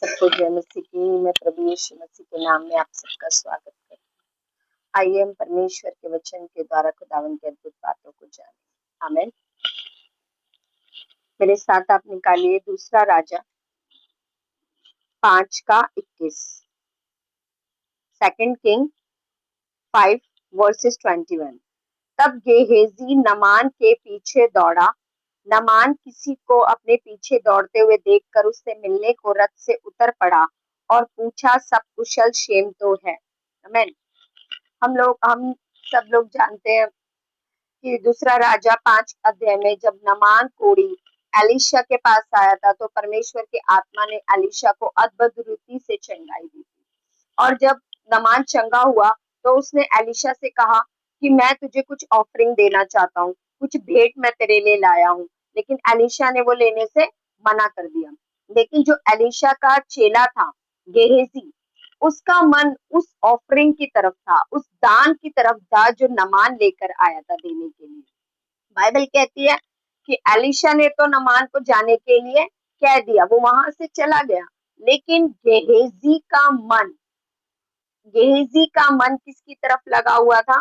सबको जय मसीह की। मैं प्रभु यीशु मसीह के नाम में आप सबका स्वागत करती हूँ। आइए हम परमेश्वर के वचन के द्वारा खुदावन की अद्भुत बातों को जानें। आमीन। मेरे साथ आप निकालिए दूसरा राजा 5:21। Second king 5:21। तब गेहेजी नमान के पीछे दौड़ा। नमान किसी को अपने पीछे दौड़ते हुए देखकर उससे मिलने को रथ से उतर पड़ा और पूछा, सब कुशल क्षेम तो है? आमीन। हम सब लोग जानते हैं कि दूसरा राजा 5 अध्याय में जब नमान कोढ़ी एलीशा के पास आया था तो परमेश्वर की आत्मा ने एलीशा को अद्भुत रीति से चंगाई दी थी। और जब नमान चंगा हुआ तो उसने एलीशा से कहा कि मैं तुझे कुछ ऑफरिंग देना चाहता हूँ, कुछ भेंट मैं तेरे लिए लाया हूँ। लेकिन एलीशा ने वो लेने से मना कर दिया। लेकिन जो एलीशा का चेला था गेहेजी, उसका मन उस ऑफरिंग की तरफ था, उस दान की तरफ था जो नमान लेकर आया था देने के लिए। बाइबल कहती है कि एलीशा ने तो नमान को जाने के लिए कह दिया, वो वहां से चला गया। लेकिन गेहेजी का मन किसकी तरफ लगा हुआ था?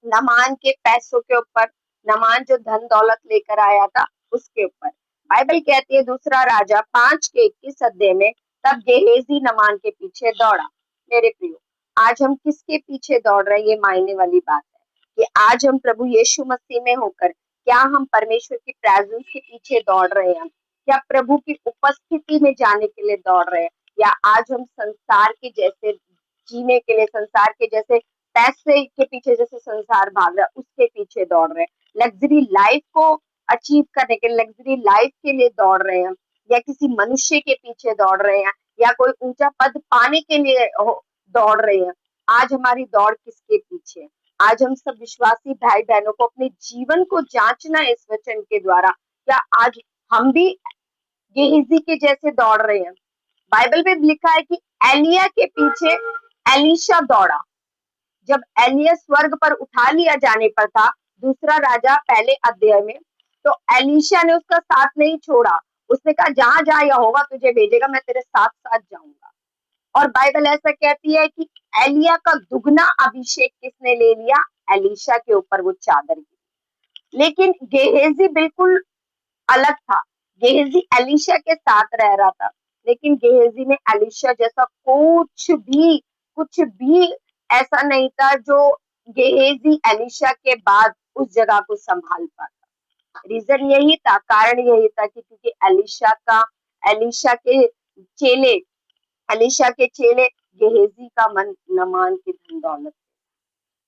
नमान के पैसों के ऊपर, नमान जो धन दौलत लेकर आया था उसके ऊपर। बाइबल कहती है दूसरा राजा 5:21 में, तब गेहेजी नमान के पीछे दौड़ा। मेरे प्रियो, आज हम किसके पीछे दौड़ रहे हैं, ये मायने वाली बात है कि आज हम प्रभु यीशु मसीह में होकर क्या हम परमेश्वर की प्रेजेंस के पीछे दौड़ रहे हैं? क्या प्रभु की उपस्थिति में जाने के लिए दौड़ रहे हैं? या आज हम संसार के जैसे जीने के लिए, संसार के जैसे पैसे के पीछे जैसे संसार भाग रहा है उसके पीछे दौड़ रहे हैं, लग्जरी लाइफ को अचीव करने के लिए, लग्जरी लाइफ के लिए दौड़ रहे हैं, या किसी मनुष्य के पीछे दौड़ रहे हैं, या कोई ऊंचा पद पाने के लिए दौड़ रहे हैं? आज हमारी दौड़ किसके पीछे है? आज हम सब विश्वासी भाई बहनों को अपने जीवन को जांचना है इस वचन के द्वारा। क्या आज हम भी गेहजी के जैसे दौड़ रहे हैं? बाइबल में लिखा है कि एलिया के पीछे एलीशा दौड़ा। जब एलिया स्वर्ग पर उठा लिया जाने पर था, दूसरा राजा 1 अध्याय में, तो एलीशा ने उसका साथ नहीं छोड़ा। उसने कहा, जहां जहां यहोवा तुझे भेजेगा मैं तेरे साथ साथ जाऊंगा। और बाइबल ऐसा कहती है कि एलिया का दुगना अभिषेक किसने ले लिया? एलीशा के ऊपर वो चादर की। लेकिन गेहेजी बिल्कुल अलग था। गेहजी एलीशा के साथ रह रहा था, लेकिन गेहजी में एलीशा जैसा कुछ भी ऐसा नहीं था जो गेहजी एलीशा के बाद उस जगह को संभाल पाता। रीजन यही था, कारण यही था कि क्योंकि एलीशा के चेले एलीशा के चेले गेहजी का मन नमान की धन दौलत,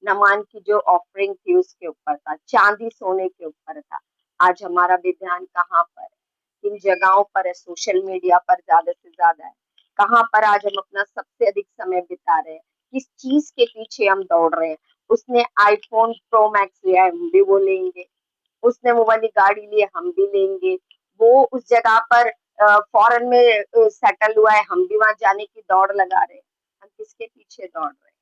नमान की जो ऑफरिंग थी उसके ऊपर था, चांदी सोने के ऊपर था। आज हमारा भी ध्यान कहाँ पर है? किन जगहों पर है? सोशल मीडिया पर ज्यादा से ज्यादा है। कहाँ पर आज हम अपना सबसे अधिक समय बिता रहे हैं? किस चीज के पीछे हम दौड़ रहे हैं? उसने आईफोन प्रो मैक्स लिया है, हम भी वो लेंगे। उसने वो वाली गाड़ी ली है, हम भी लेंगे। वो उस जगह पर फॉरेन में सेटल हुआ है, हम भी वहां जाने की दौड़ लगा रहे हैं। हम किसके पीछे दौड़ रहे हैं?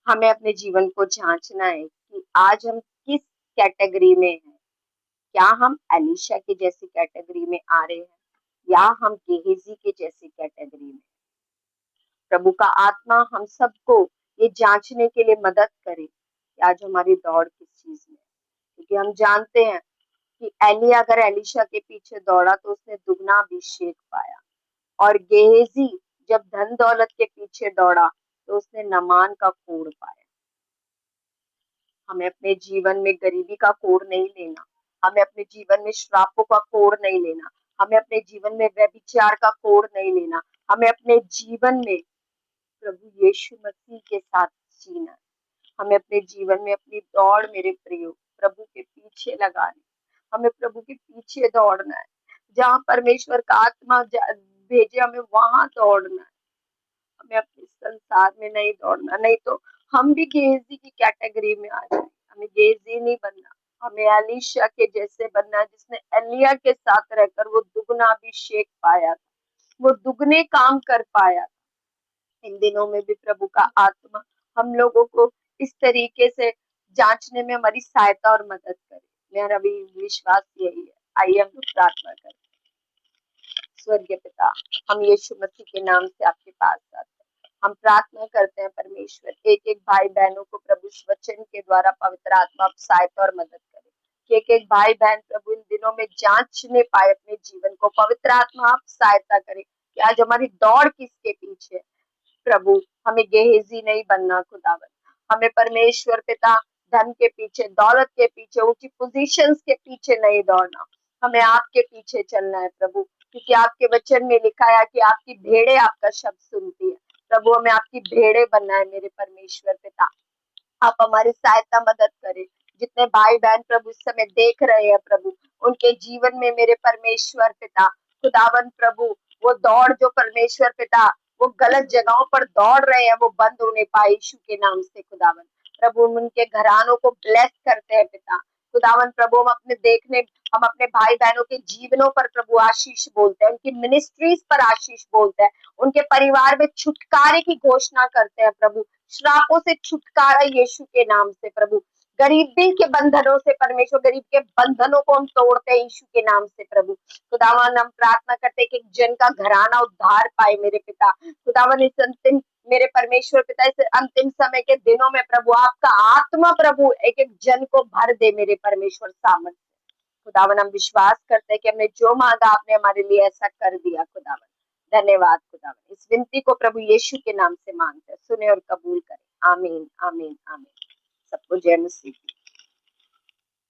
हमें अपने जीवन को जांचना है कि आज हम किस कैटेगरी में हैं। क्या हम एलीशा के जैसी कैटेगरी में आ रहे हैं, या हम गेहजी के जैसी कैटेगरी में? प्रभु का आत्मा हम सबको ये जांचने के लिए मदद करे कि आज हमारी दौड़ किस चीज में है। क्योंकि हम जानते हैं कि एलिया अगर एलीशा के पीछे दौड़ा तो उसने दुगना अभिषेक पाया, और गेहजी जब धन दौलत के पीछे दौड़ा तो उसने नमान का कोढ़ पाया। हमें अपने जीवन में गरीबी का कोढ़ नहीं लेना, हमें अपने जीवन में श्रापों का कोढ़ नहीं लेना, हमें अपने जीवन में व्यभिचार का कोढ़ नहीं लेना। हमें अपने जीवन में प्रभु यीशु मसीह के साथ जीना है। हमें अपने जीवन में अपनी दौड़, मेरे प्रियो, प्रभु के पीछे लगानी। हमें प्रभु के पीछे दौड़ना है। जहाँ परमेश्वर का आत्मा भेजे हमें वहां दौड़ना है। हमें अपने संसार में नहीं दौड़ना, नहीं तो हम भी गेहजी की कैटेगरी में आ जाए। हमें गेहजी नहीं बनना, हमें एलीशा के जैसे बनना है जिसने एलिया के साथ रहकर वो दुगना अभिषेक पाया था, वो दुगने काम कर पाया था। इन दिनों में भी प्रभु का आत्मा हम लोगों को इस तरीके से जांचने में हमारी सहायता और मदद करे। मेरा भी विश्वास यही है। आइए हम लोग प्रार्थना करें। स्वर्गीय पिता, हम यीशु मसीह के नाम से आपके पास आते हैं। हम प्रार्थना करते हैं परमेश्वर, एक एक भाई बहनों को प्रभु इस वचन के द्वारा पवित्र आत्मा सहायता और मदद करे कि एक एक भाई बहन प्रभु इन दिनों में जांचने पाए अपने जीवन को। पवित्र आत्मा आप सहायता करे कि आज हमारी दौड़ किसके पीछे है। प्रभु हमें गेहेजी नहीं बनना खुदावन, हमें परमेश्वर पिता धन के पीछे, दौलत के पीछे, ऊंची पोजीशंस के पीछे नहीं दौड़ना, हमें आपके पीछे चलना है प्रभु, क्योंकि आपके वचन में लिखा है कि आपकी भेड़ें आपका शब्द सुनती है। प्रभु हमें आपकी भेड़ें बनना है मेरे परमेश्वर पिता, आप हमारी सहायता मदद करें। जितने भाई बहन प्रभु इस समय देख रहे हैं प्रभु, उनके जीवन में मेरे परमेश्वर पिता खुदावन प्रभु, वो दौड़ जो परमेश्वर पिता वो गलत जगहों पर दौड़ रहे हैं, वो बंद होने पाए यीशु के नाम से खुदावन प्रभु। हम उनके घरानों को ब्लेस करते हैं पिता खुदावन प्रभु। हम अपने भाई बहनों के जीवनों पर प्रभु आशीष बोलते हैं, उनकी मिनिस्ट्रीज पर आशीष बोलते हैं, उनके परिवार में छुटकारे की घोषणा करते हैं प्रभु, श्रापों से छुटकारा यीशु के नाम से प्रभु, गरीबी के बंधनों से परमेश्वर, गरीब के बंधनों को हम तोड़ते हैं यीशु के नाम से प्रभु। खुदावन हम प्रार्थना करते हैं कि एक जन का घराना उद्धार पाए मेरे पिता खुदावन। इस अंतिम मेरे परमेश्वर पिता इस अंतिम समय के दिनों में प्रभु आपका आत्मा प्रभु एक एक जन को भर दे मेरे परमेश्वर सामर्थ्य खुदावन। हम विश्वास करते हैं कि हमने जो मांगा आपने हमारे लिए ऐसा कर दिया खुदावन। धन्यवाद खुदावन। इस विनती को प्रभु यीशु के नाम से मांगते हैं, सुने और कबूल करें। आमीन आमीन आमीन। सबको जय मसीह।